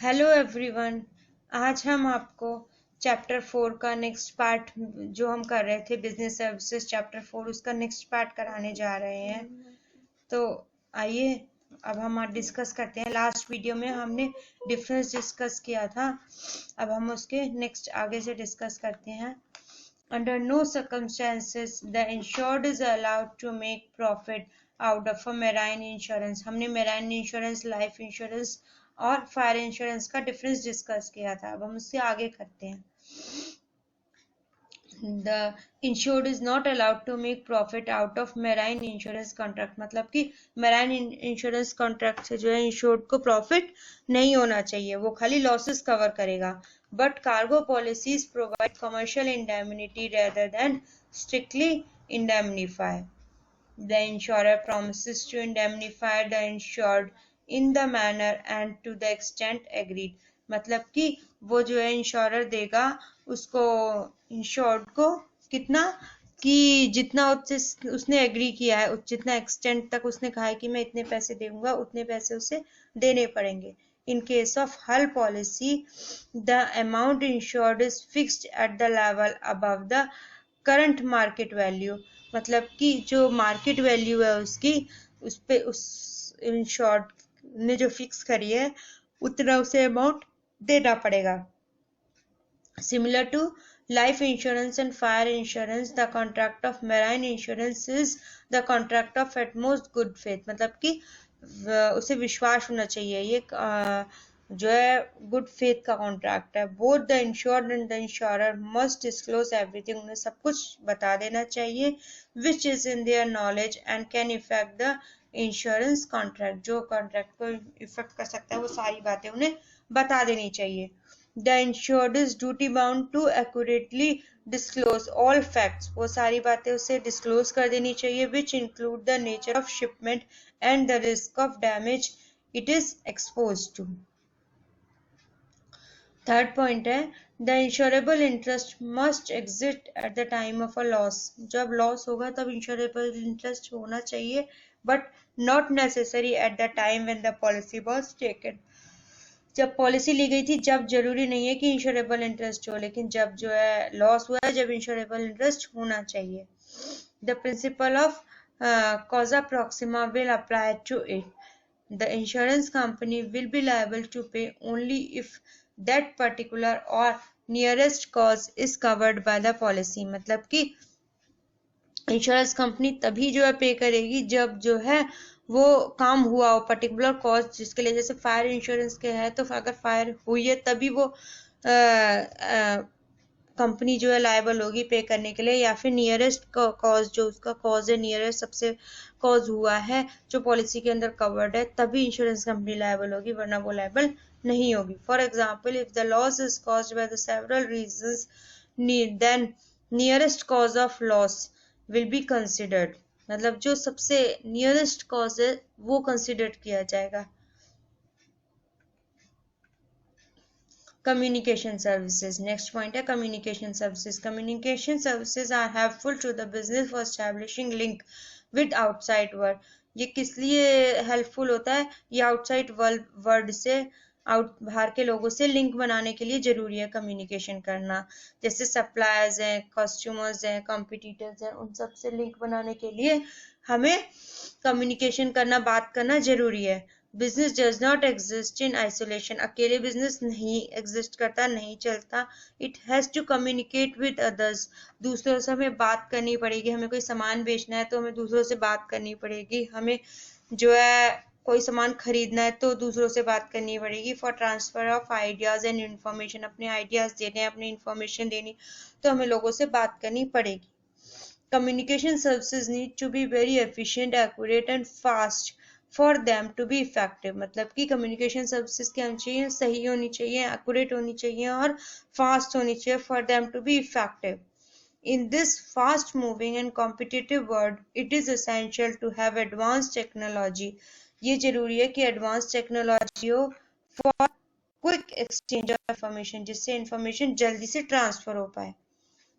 Hello everyone. आज हम आपको चैप्टर 4 का नेक्स्ट पार्ट जो हम कर रहे थे बिजनेस सर्विसेज चैप्टर 4 उसका नेक्स्ट पार्ट कराने जा रहे हैं। तो आइए अब हम डिस्कस करते हैं। लास्ट वीडियो में हमने डिफरेंस डिस्कस किया था, अब हम उसके नेक्स्ट आगे से डिस्कस करते हैं। Under no circumstances the insured is allowed to make profit out of a marine insurance। हमने marine insurance, life insurance और फायर इंश्योरेंस का डिफरेंस डिस्कस किया था। अब हम उससे आगे करते हैं। The insured is not allowed to make profit out of marine insurance contract। मतलब कि marine insurance contract से जो है इंश्योर्ड को प्रॉफिट नहीं होना चाहिए, वो खाली लॉसेस कवर करेगा। But cargo policies provide commercial indemnity rather than strictly indemnify। The insurer promises to indemnify the insured in the manner and to the extent agreed। मतलब कि वो जो है इंश्योरर देगा उसको इंश्योर्ड को कितना कि जितना उसने एग्री किया है, जितना एक्सटेंट तक उसने कहा है कि मैं इतने पैसे दूंगा उतने पैसे उसे देने पड़ेंगे। In case of hull policy, the amount insured is fixed at the level above the current market value। मतलब कि जो मार्केट वैल्यू है उसकी उस पे उस इंश्योर्ड ने जो फिक्स करी है उतना उसे अमाउंट देना पड़ेगा। Similar to life insurance and fire insurance, the contract of marine insurance is the contract of utmost good faith। मतलब कि उसे विश्वास होना चाहिए, ये जो है गुड फेथ का कॉन्ट्रैक्ट है। Both the insured and the insurer must disclose everything. उन्हें सब कुछ बता देना चाहिए which is in their knowledge and can effect the insurance contract. जो कॉन्ट्रैक्ट को इफेक्ट कर सकता है वो सारी बातें उन्हें बता देनी चाहिए। The insured is duty bound to accurately disclose all facts। वो सारी बातें उसे disclose कर देनी चाहिए which include the nature of shipment and the risk of damage it is exposed to। Third point है the insurable interest must exist at the time of a loss। जब loss होगा तब insurable interest होना चाहिए but not necessary at the time when the policy was taken। जब policy ली गई थी जब जरूरी नहीं है कि इंश्योरेबल इंटरेस्ट हो, लेकिन जब जो है लॉस हुआ है जब इंश्योरेबल इंटरेस्ट होना चाहिए। The principle of causa proxima will apply to it. The insurance company will be liable to pay only if that particular or nearest cause is covered by the policy. मतलब कि insurance company तभी जो है पे करेगी जब जो है वो काम हुआ हो, पर्टिकुलर कॉज जिसके लिए, जैसे फायर इंश्योरेंस के है तो अगर फायर हुई है तभी वो कंपनी जो है लायबल होगी पे करने के लिए, या फिर नियरेस्ट कॉज जो उसका कॉज है, नियरेस्ट सबसे कॉज हुआ है जो पॉलिसी के अंदर कवर्ड है, तभी इंश्योरेंस कंपनी लायबल होगी, वरना वो लायबल नहीं होगी। For example if the loss is caused by the several reasons then nearest cause of loss will be considered. मतलब जो सबसे नियरेस्ट कॉज है वो कंसिडर किया जाएगा। कम्युनिकेशन सर्विसेज, नेक्स्ट पॉइंट है communication services. Communication services are helpful to the business for establishing link with outside world. ये किस लिए हेल्पफुल होता है? ये आउटसाइड वर्ल्ड से बाहर के लोगों से लिंक बनाने के लिए जरूरी है कम्युनिकेशन करना। जैसे सप्लायर्स हैं, कस्टमर्स हैं, कॉम्पिटिटर्स हैं, उन सब से लिंक बनाने के लिए हमें कम्युनिकेशन करना, बात करना जरूरी है। Business does not exist in isolation. अकेले बिजनेस नहीं एग्जिस्ट करता, नहीं चलता। It has to communicate with others. दूसरों से हमें बात करनी पड़ेगी। हमें कोई सामान बेचना है तो हमें दूसरों से बात करनी पड़ेगी। हमें जो है कोई सामान खरीदना है तो दूसरों से बात करनी पड़ेगी। For transfer of ideas and information, अपने आइडियाज देने हैं, अपनी इंफॉर्मेशन देनी, तो हमें लोगों से बात करनी पड़ेगी। Communication services need to be very efficient, accurate and fast for them to be effective। मतलब कि communication services क्या होनी चाहिए? सही होनी चाहिए, accurate होनी चाहिए और fast होनी चाहिए for them to be effective। In this fast moving and competitive world, it is essential to have advanced technology। ये जरूरी है कि advanced technology हो for quick exchange of information, जिससे information जल्दी से transfer हो पाए।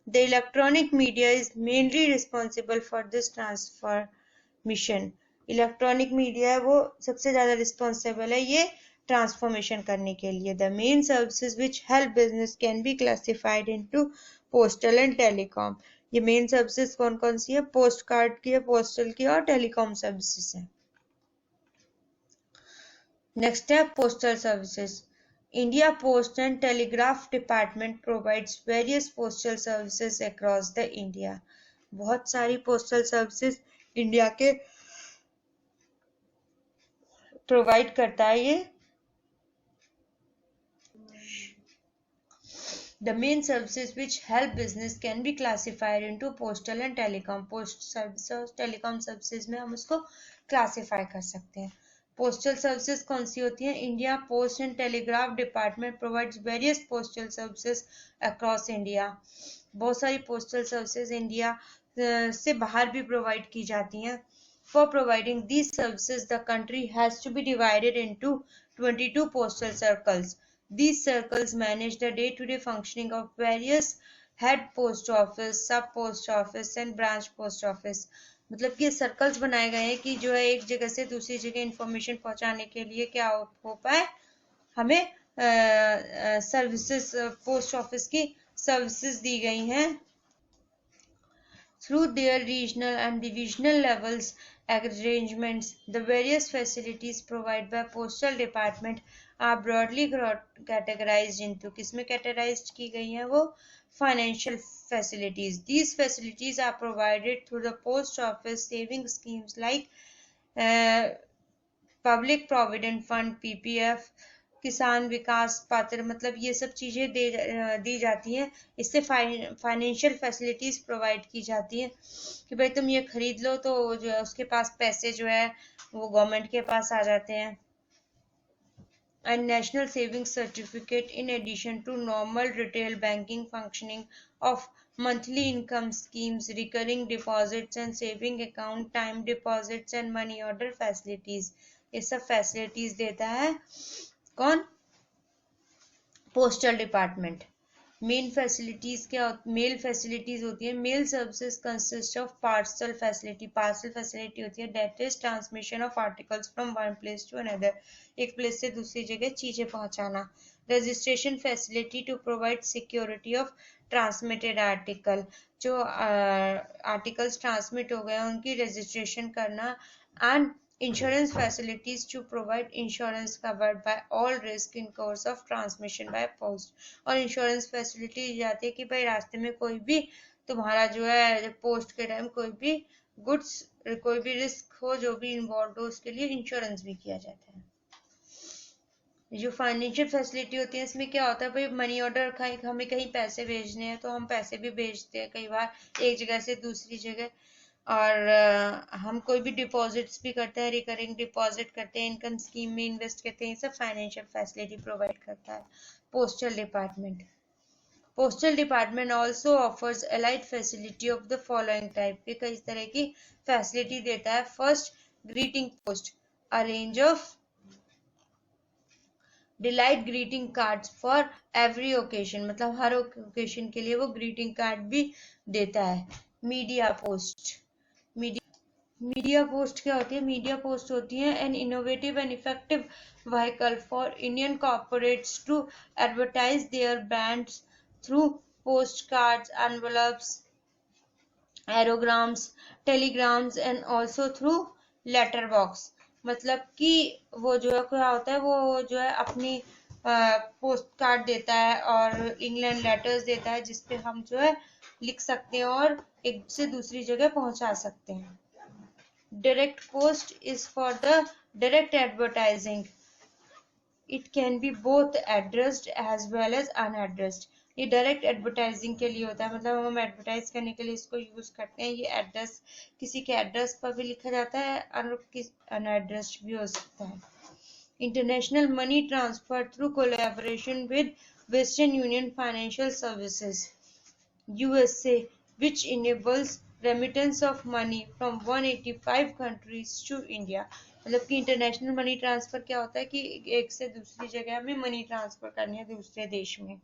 The electronic media is mainly responsible for this transformation। Electronic media है वो सबसे ज्यादा रिस्पॉन्सिबल है ये ट्रांसफॉर्मेशन करने के लिए। The main services which help business can be classified into postal and telecom. ये मेन सर्विसेज कौन कौन सी है? पोस्ट कार्ड की है, पोस्टल की और टेलीकॉम सर्विसेज है। नेक्स्ट है postal services. India post and telegraph department provides various postal services across the India. बहुत सारी पोस्टल सर्विसेज इंडिया के प्रोवाइड करता है ये। The main services which help business can be classified into postal and telecom. Post services और telecom services में हम उसको classify कर सकते हैं। Postal services कौन सी होती हैं? India Post and Telegraph Department provides various postal services across India. बहुत सारी postal services इंडिया से बाहर भी provide की जाती हैं। For providing these services, the country has to be divided into 22 postal circles. These circles manage the day-to-day functioning of various head post office, sub post office and branch post office. मतलब कि circles बनाए गए हैं कि जो है एक जगह से दूसरी जगह इंफॉर्मेशन पहुंचाने के लिए क्या हो पाए, हमें सर्विसेज पोस्ट ऑफिस की सर्विसेज दी गई हैं। Through their regional and divisional levels arrangements, the various facilities provided by postal department are broadly categorized into, किसमें categorized की गई हैं वो? Financial facilities. These facilities are provided through the post office saving schemes like Public Provident Fund, PPF, किसान विकास पात्र, मतलब ये सब चीजें दी जाती हैं। इससे फाइनेंशियल फैसिलिटीज प्रोवाइड की जाती हैं कि भाई तुम ये खरीद लो तो जो है उसके पास पैसे जो है वो गवर्नमेंट के पास आ जाते हैं। And national savings certificate in addition to normal retail banking functioning of monthly income schemes, recurring deposits and saving account, time deposits and money order facilities. ये सब facilities देता है कौन? Postal department. मेन फैसिलिटीज क्या? Mail facilities होती है। Mail services consist of parcel facility. Parcel facility होती है that is transmission of articles from one place to another, एक प्लेस से दूसरी जगह चीजें पहुंचाना। Registration facility to provide security of transmitted article, जो आर्टिकल्स ट्रांसमिट हो गए उनकी रजिस्ट्रेशन करना। And insurance facilities to provide insurance covered by all risk in course of transmission by post. और इंश्योरेंस फैसिलिटी दी जाती है कि भाई रास्ते में कोई भी तुम्हारा जो है पोस्ट के टाइम कोई भी गुड्स, कोई भी रिस्क हो जो भी इन्वॉल्व हो उसके लिए इंश्योरेंस भी किया जाता है। जो फाइनेंशियल फैसिलिटी होती है इसमें क्या होता है भाई, मनी ऑर्डर, हमें कहीं पैसे भेजने हैं तो हम पैसे भी भेजते हैं कई बार एक जगह से दूसरी जगह, और हम कोई भी डिपॉजिट्स भी करते हैं, रिकरिंग डिपॉजिट करते हैं, इनकम स्कीम में इन्वेस्ट करते हैं, सब फाइनेंशियल फैसिलिटी प्रोवाइड करता है postal department. Postal department also offers allied facility of the following type के कई तरह की फैसिलिटी देता है। First, greeting post, a range of delight greeting cards for every occasion, मतलब हर ओकेजन के लिए वो ग्रीटिंग कार्ड भी देता है। मीडिया पोस्ट, मीडिया पोस्ट क्या होती है? मीडिया पोस्ट होती है an innovative and effective vehicle for Indian corporates to advertise their brands through post cards, envelopes, aerograms, telegrams and also through letter box. मतलब कि वो जो है क्या होता है, वो जो है अपनी पोस्ट कार्ड देता है और इंग्लैंड लेटर्स देता है जिसपे हम जो है लिख सकते हैं और एक से दूसरी जगह पहुंचा सकते हैं। Direct post is for the direct advertising. It can be both addressed as well as unaddressed. ये डायरेक्ट एडवर्टाइजिंग के लिए होता है, मतलब हम एडवर्टाइज करने के लिए इसको यूज करते हैं। ये एड्रेस किसी के एड्रेस पर भी लिखा जाता है और अनएड्रेस्ड भी हो सकता है। International money transfer through collaboration with western union financial services USA, which enables remittance of money from 185 countries to India. मतलब कि इंटरनेशनल मनी ट्रांसफर क्या होता है कि एक से दूसरी जगह में मनी ट्रांसफर करनी है दूसरे देश में।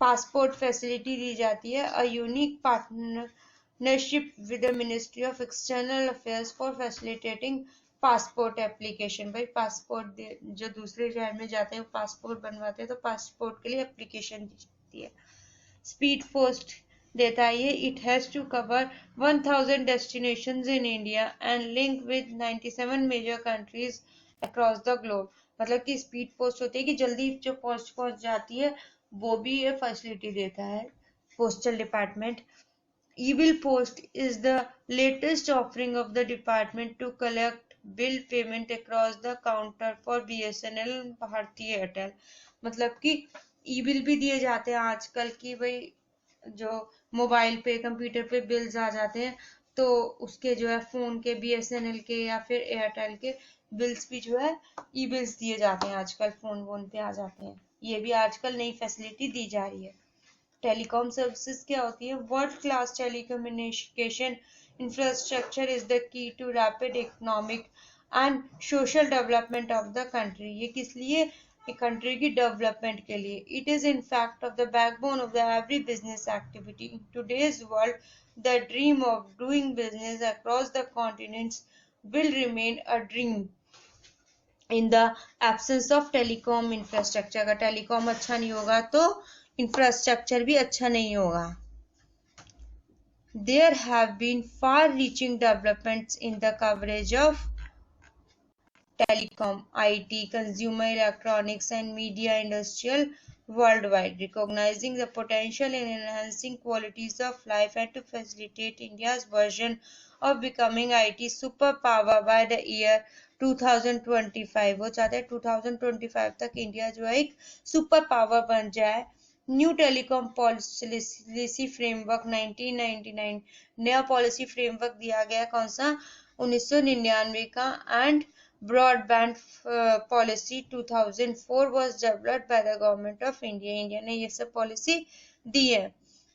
पासपोर्ट फैसिलिटी दी जाती है। A unique partnership with the ministry of external affairs for facilitating passport application, भाई पासपोर्ट जो दूसरे शहर में जाते हैं पासपोर्ट बनवाते हैं तो पासपोर्ट के लिए एप्लीकेशन दी है। स्पीड पोस्ट देता है ये, it has to cover 1000 destinations in India and link with 97 major countries across the globe. मतलब कि स्पीड पोस्ट होती है कि जल्दी जो पोस्ट पहुंच जाती है, वो भी ये फैसिलिटी देता है postal department. E-bill Post is the latest offering of the department to collect bill payment across the counter for BSNL Bharti Airtel. मतलब कि ई बिल भी दिए जाते हैं आजकल की, भाई जो मोबाइल पे कंप्यूटर पे बिल्स आ जाते हैं तो उसके जो है फोन के BSNL के या फिर एयरटेल के बिल्स भी जो है ई बिल्स दिए जाते हैं आजकल, फोन वोन पे आ जाते हैं। ये भी आजकल नई फैसिलिटी दी जा रही है। टेलीकॉम सर्विसेज क्या होती है? World class telecommunication infrastructure is the key to rapid economic and social development of the country. ये किस लिए? कंट्री की डेवलपमेंट के लिए। It is in fact of the backbone of the every business activity in today's world. The dream of doing business across the continents will remain a dream in the absence of telecom infrastructure। अगर telecom अच्छा नहीं होगा तो infrastructure भी अच्छा नहीं होगा। There have been far-reaching developments in the coverage of telecom, IT, consumer electronics and media industrial worldwide, recognizing the potential in enhancing qualities of life and to facilitate India's version of becoming IT superpower by the year 2025। वो चाहते हैं 2025 तक India जो है एक super power बन जाए। New telecom policy framework 1999, नया पॉलिसी फ्रेमवर्क दिया गया, कौन सा? 1999 का। And broadband policy 2004 was developed by the government of India। India ने ये सब पॉलिसी दी है।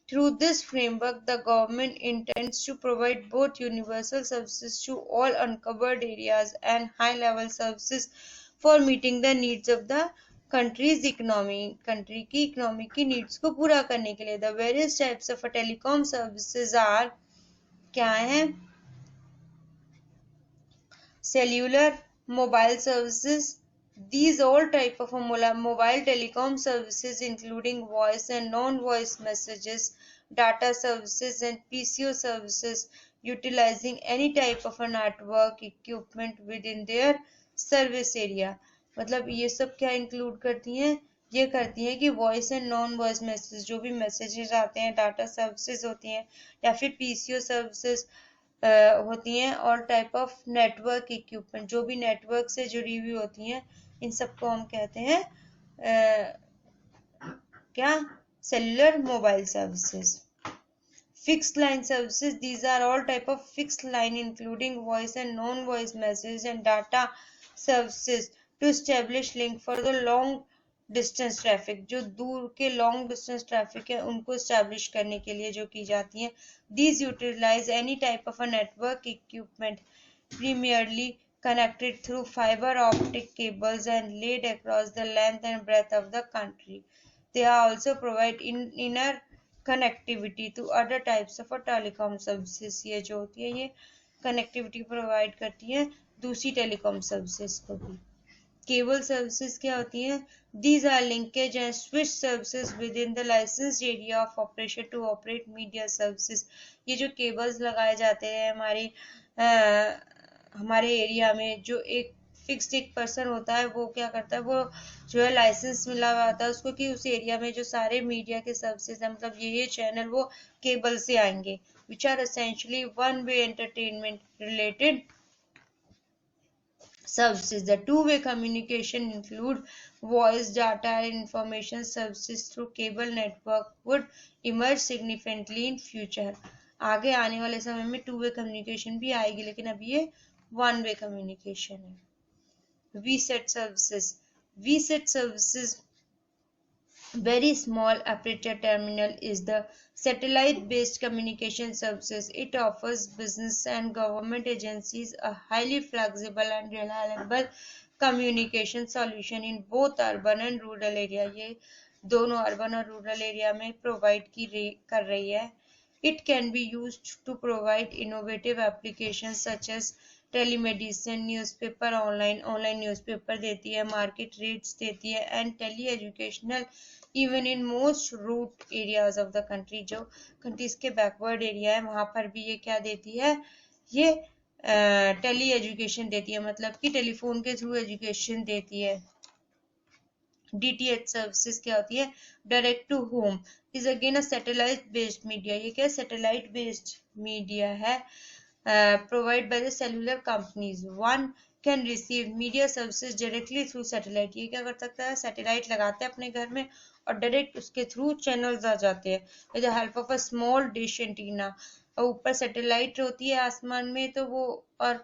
Through this framework, the government intends to provide both universal services to all uncovered areas and high-level services for meeting the needs of the country's economy। Country की economy की needs को पूरा करने के लिए। The various types of telecom services are क्या है? Cellular, mobile services. These all type of mobile telecom services including voice and non-voice messages, data services and PCO services utilizing any type of a network equipment within their service area। मतलब ये सब क्या include करती हैं? ये करती हैं कि voice and non voice message, जो भी मैसेजेस आते हैं, डाटा सर्विसेज होती हैं या फिर PCO सर्विसेज होती हैं, और टाइप ऑफ नेटवर्क इक्विपमेंट, जो भी नेटवर्क से जुड़ी हुई होती हैं, इन सबको हम कहते हैं क्या? Cellular mobile services. Fixed line services, these are all type of fixed line including voice and non-voice messages and data services to establish link for the long distance traffic। जो दूर के long distance traffic है उनको establish करने के लिए जो की जाती हैं। These utilize any type of a network equipment primarily connected through fiber optic cables and laid across the length and breadth of the country। They also provide inner connectivity to other types of telecom services. ये जो होती है ये connectivity provide करती है दूसरी telecom services को भी। केबल सर्विसेज क्या होती हैं? These are linkage and switch services within the licensed area of operation to operate media services. ये जो केबल्स लगाए जाते हैं हमारे एरिया में, जो एक फिक्स्ड एक पर्सन होता है, वो क्या करता है, वो जो है लाइसेंस मिला हुआ होता है उसको कि उस एरिया में जो सारे मीडिया के सर्विसेज है, मतलब ये चैनल वो केबल से आएंगे, which are essentially one way entertainment related services। The two-way communication include voice, data and information services through cable network would emerge significantly in future। आगे आने वाले समय में टू वे कम्युनिकेशन भी आएगी, लेकिन अभी ये वन वे कम्युनिकेशन है। VSAT services, VSAT services, very small aperture terminal, is the satellite based communication services। It offers business and government agencies a highly flexible and reliable communication solution in both urban and rural area। ये दोनों urban और rural area में provide कर रही है। It can be used to provide innovative applications such as telemedicine, newspaper, online newspaper देती है, market rates देती है, and tele educational even in most route areas of the country. जो कंट्रीज के बैकवर्ड एरिया है वहां पर भी ये क्या देती है, ये टेली एजुकेशन देती है, मतलब कि टेलीफोन के थ्रू एजुकेशन देती है। DTH सर्विसेज क्या होती है, direct to home is again a satellite based media. ये क्या सैटेलाइट बेस्ड मीडिया है, provide by the cellular companies. One can receive media services directly through satellite. ये क्या कर सकता है, सैटेलाइट लगाते हैं अपने घर में और डायरेक्ट उसके थ्रू चैनल्स आ जाते हैं with the help of a small dish antenna. और ऊपर सैटेलाइट होती है आसमान में, तो वो और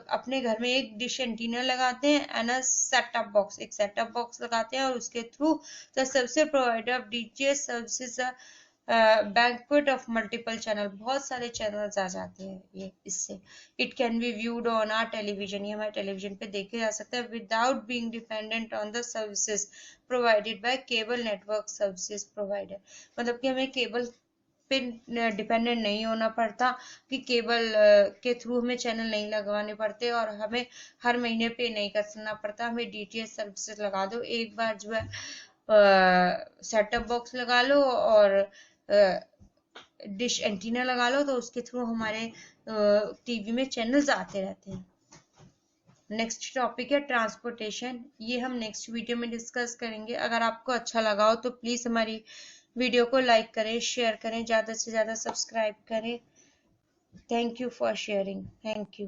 अपने घर में एक डिश एंटीना लगाते हैं एंड अ सेटअप बॉक्स, एक सेटअप बॉक्स लगाते हैं और उसके थ्रू द सबसे provider of DTH services banquet of multiple channel, बहुत सारे चैनल्स आ जाते हैं ये इससे। It can be viewed on our television, ये हमारे टेलीविजन पे देखे जा सकते हैं without being dependent on the services provided by cable network services provider. मतलब कि हमें केबल पे डिपेंडेंट नहीं होना पड़ता, कि केबल के थ्रू हमें चैनल नहीं लगवाने पड़ते और हमें हर महीने पे नहीं करना पड़ता। हमें DTH सर्विसेज लगा दो, एक बार जो है सेटअप बॉक्स लगा लो और डिश एंटीना लगा लो, तो उसके थ्रू हमारे टीवी में चैनल्स आते रहते हैं। नेक्स्ट टॉपिक है ट्रांसपोर्टेशन, ये हम नेक्स्ट वीडियो में डिस्कस करेंगे। अगर आपको अच्छा लगा हो तो प्लीज हमारी वीडियो को लाइक करें, शेयर करें, ज़्यादा से ज़्यादा सब्सक्राइब करें। Thank you for sharing, thank you.